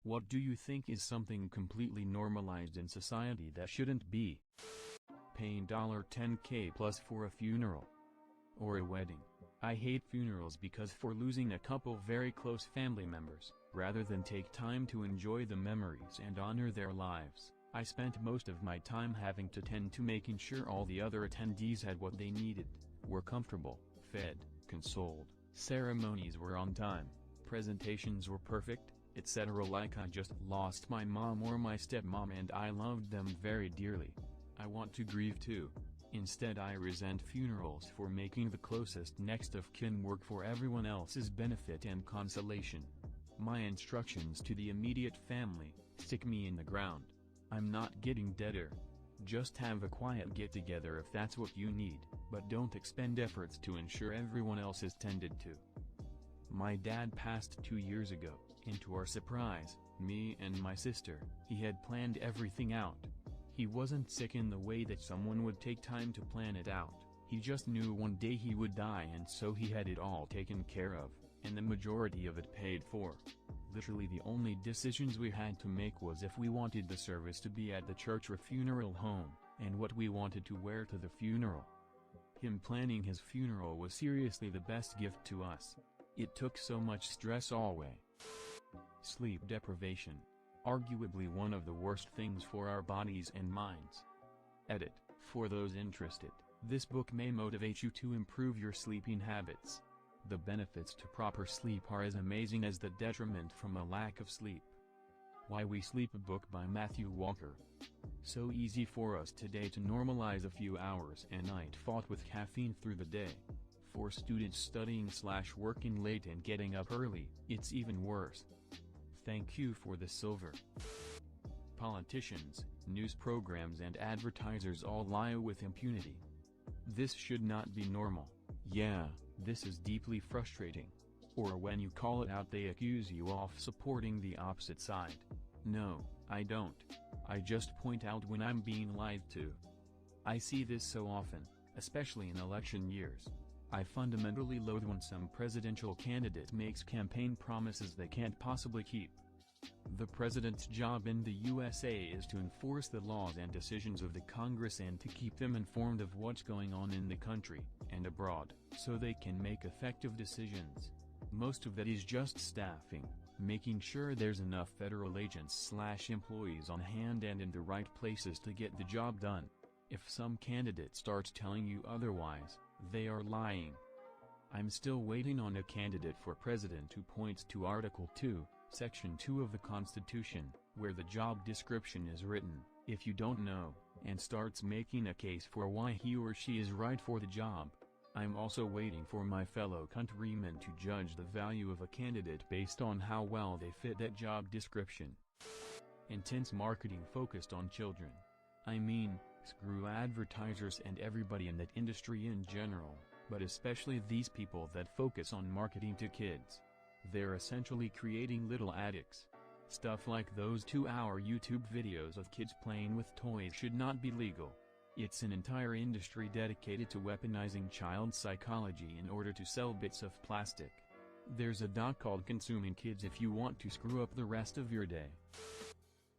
What do you think is something completely normalized in society that shouldn't be? Paying $10K plus for a funeral or a wedding. I hate funerals because for losing a couple very close family members, rather than take time to enjoy the memories and honor their lives, I spent most of my time having to tend to making sure all the other attendees had what they needed, were comfortable, fed, consoled, ceremonies were on time, presentations were perfect, etc. Like I just lost my mom or my stepmom and I loved them very dearly. I want to grieve too. Instead I resent funerals for making the closest next of kin work for everyone else's benefit and consolation. My instructions to the immediate family: stick me in the ground. I'm not getting deader. Just have a quiet get-together if that's what you need, but don't expend efforts to ensure everyone else is tended to. My dad passed 2 years ago, and to our surprise, me and my sister, he had planned everything out. He wasn't sick in the way that someone would take time to plan it out, he just knew one day he would die and so he had it all taken care of, and the majority of it paid for. Literally the only decisions we had to make was if we wanted the service to be at the church or funeral home, and what we wanted to wear to the funeral. Him planning his funeral was seriously the best gift to us. It took so much stress away. Sleep deprivation. Arguably one of the worst things for our bodies and minds. Edit. For those interested, this book may motivate you to improve your sleeping habits. The benefits to proper sleep are as amazing as the detriment from a lack of sleep. Why We Sleep, a book by Matthew Walker. So easy for us today to normalize a few hours a night fought with caffeine through the day. For students studying/working late and getting up early, it's even worse. Thank you for the silver. Politicians, news programs and advertisers all lie with impunity. This should not be normal. Yeah, this is deeply frustrating. Or when you call it out they accuse you of supporting the opposite side. No, I don't. I just point out when I'm being lied to. I see this so often, especially in election years. I fundamentally loathe when some presidential candidate makes campaign promises they can't possibly keep. The president's job in the USA is to enforce the laws and decisions of the Congress and to keep them informed of what's going on in the country and abroad, so they can make effective decisions. Most of that is just staffing, making sure there's enough federal agents/employees on hand and in the right places to get the job done. If some candidate starts telling you otherwise, they are lying. I'm still waiting on a candidate for president who points to Article 2, Section 2 of the Constitution, where the job description is written, if you don't know, and starts making a case for why he or she is right for the job. I'm also waiting for my fellow countrymen to judge the value of a candidate based on how well they fit that job description. Intense marketing focused on children. I mean, screw advertisers and everybody in that industry in general, but especially these people that focus on marketing to kids. They're essentially creating little addicts. Stuff like those 2-hour YouTube videos of kids playing with toys should not be legal. It's an entire industry dedicated to weaponizing child psychology in order to sell bits of plastic. There's a doc called Consuming Kids if you want to screw up the rest of your day.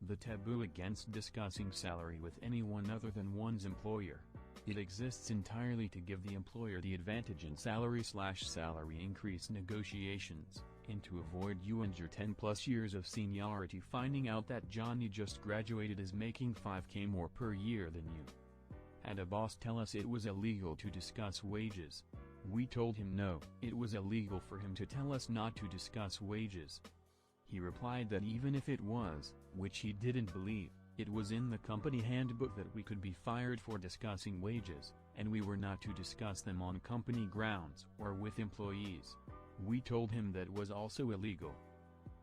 The taboo against discussing salary with anyone other than one's employer. It exists entirely to give the employer the advantage in salary/salary increase negotiations, and to avoid you and your 10+ years of seniority finding out that Johnny just graduated is making $5K more per year than you. Had a boss tell us it was illegal to discuss wages. We told him no, it was illegal for him to tell us not to discuss wages. He replied that even if it was, which he didn't believe, it was in the company handbook that we could be fired for discussing wages, and we were not to discuss them on company grounds or with employees. We told him that was also illegal.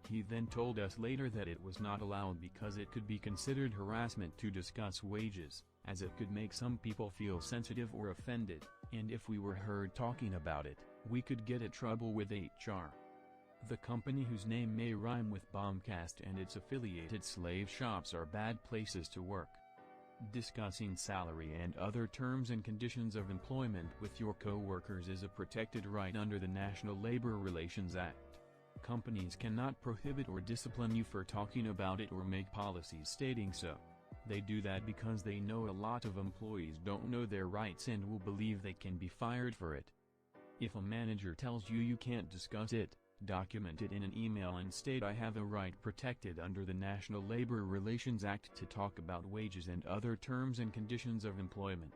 He then told us later that it was not allowed because it could be considered harassment to discuss wages, as it could make some people feel sensitive or offended, and if we were heard talking about it, we could get in trouble with HR. The company, whose name may rhyme with Bombcast and its affiliated slave shops, are bad places to work. Discussing salary and other terms and conditions of employment with your co-workers is a protected right under the National Labor Relations Act. Companies cannot prohibit or discipline you for talking about it or make policies stating so. They do that because they know a lot of employees don't know their rights and will believe they can be fired for it. If a manager tells you you can't discuss it, document it in an email and state I have a right protected under the National Labor Relations Act to talk about wages and other terms and conditions of employment.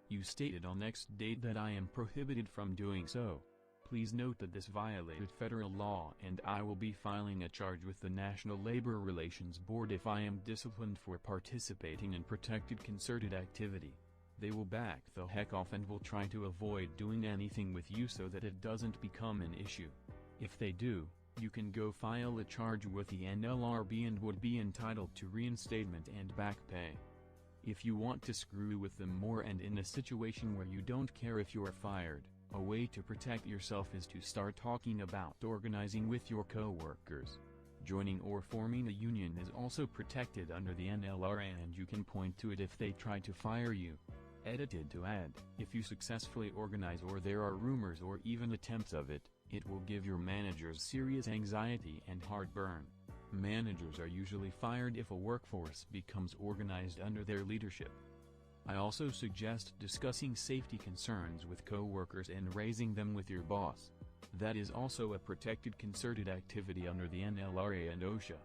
You stated on X date that I am prohibited from doing so. Please note that this violated federal law and I will be filing a charge with the National Labor Relations Board if I am disciplined for participating in protected concerted activity. They will back the heck off and will try to avoid doing anything with you so that it doesn't become an issue. If they do, you can go file a charge with the NLRB and would be entitled to reinstatement and back pay. If you want to screw with them more and in a situation where you don't care if you're fired, a way to protect yourself is to start talking about organizing with your co-workers. Joining or forming a union is also protected under the NLRA and you can point to it if they try to fire you. Edited to add, if you successfully organize or there are rumors or even attempts of it, it will give your managers serious anxiety and heartburn. Managers are usually fired if a workforce becomes organized under their leadership. I also suggest discussing safety concerns with co-workers and raising them with your boss. That is also a protected concerted activity under the NLRA and OSHA.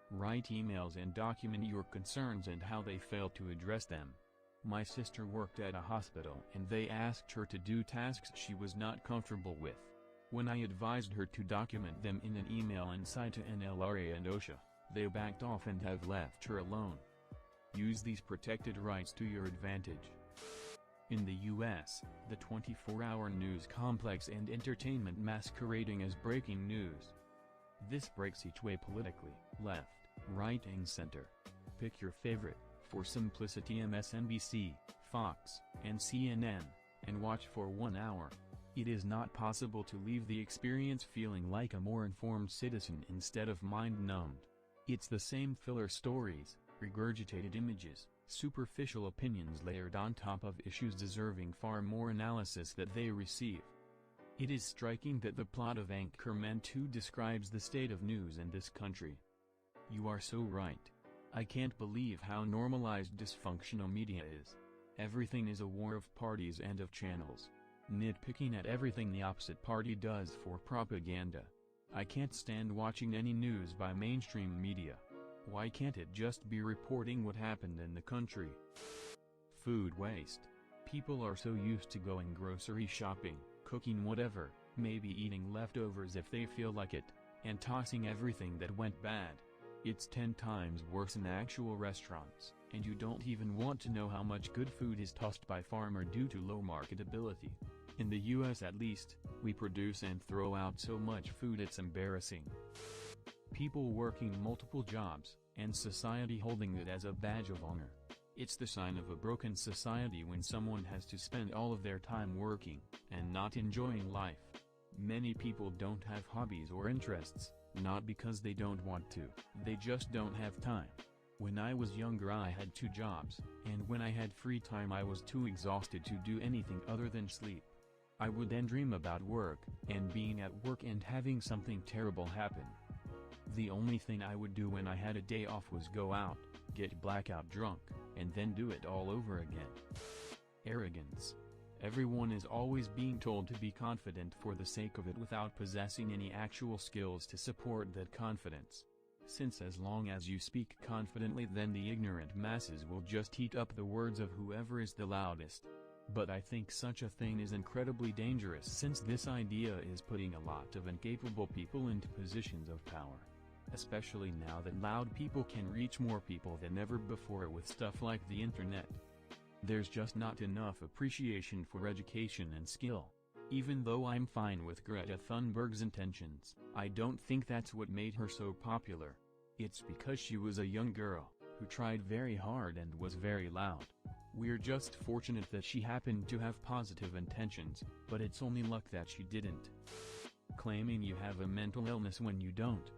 Write emails and document your concerns and how they failed to address them. My sister worked at a hospital and they asked her to do tasks she was not comfortable with. When I advised her to document them in an email and cite to NLRA and OSHA, they backed off and have left her alone. Use these protected rights to your advantage. In the US, the 24-hour news complex and entertainment masquerading as breaking news. This breaks each way politically, left, right and center. Pick your favorite, for simplicity MSNBC, Fox, and CNN, and watch for 1 hour. It is not possible to leave the experience feeling like a more informed citizen instead of mind-numbed. It's the same filler stories, regurgitated images, superficial opinions layered on top of issues deserving far more analysis that they receive. It is striking that the plot of Anchorman 2 describes the state of news in this country. You are so right. I can't believe how normalized dysfunctional media is. Everything is a war of parties and of channels. Nitpicking at everything the opposite party does for propaganda. I can't stand watching any news by mainstream media. Why can't it just be reporting what happened in the country? Food waste. People are so used to going grocery shopping, cooking whatever, maybe eating leftovers if they feel like it, and tossing everything that went bad. It's 10 times worse in actual restaurants, and you don't even want to know how much good food is tossed by farmer due to low marketability. In the US at least, we produce and throw out so much food it's embarrassing. People working multiple jobs, and society holding it as a badge of honor. It's the sign of a broken society when someone has to spend all of their time working, and not enjoying life. Many people don't have hobbies or interests, not because they don't want to, they just don't have time. When I was younger I had 2 jobs, and when I had free time I was too exhausted to do anything other than sleep. I would then dream about work, and being at work and having something terrible happen. The only thing I would do when I had a day off was go out, get blackout drunk, and then do it all over again. Arrogance. Everyone is always being told to be confident for the sake of it without possessing any actual skills to support that confidence. Since as long as you speak confidently then the ignorant masses will just eat up the words of whoever is the loudest. But I think such a thing is incredibly dangerous since this idea is putting a lot of incapable people into positions of power. Especially now that loud people can reach more people than ever before with stuff like the internet. There's just not enough appreciation for education and skill. Even though I'm fine with Greta Thunberg's intentions, I don't think that's what made her so popular. It's because she was a young girl, who tried very hard and was very loud. We're just fortunate that she happened to have positive intentions, but it's only luck that she didn't. Claiming you have a mental illness when you don't.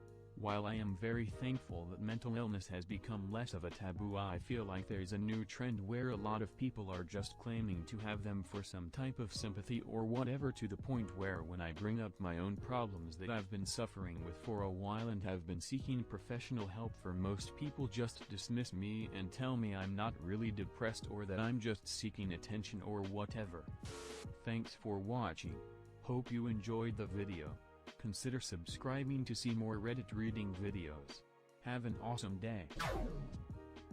While I am very thankful that mental illness has become less of a taboo, I feel like there's a new trend where a lot of people are just claiming to have them for some type of sympathy or whatever, to the point where when I bring up my own problems that I've been suffering with for a while and have been seeking professional help for, most people just dismiss me and tell me I'm not really depressed or that I'm just seeking attention or whatever. Thanks for watching. Hope you enjoyed the video. Consider subscribing to see more Reddit reading videos. Have an awesome day.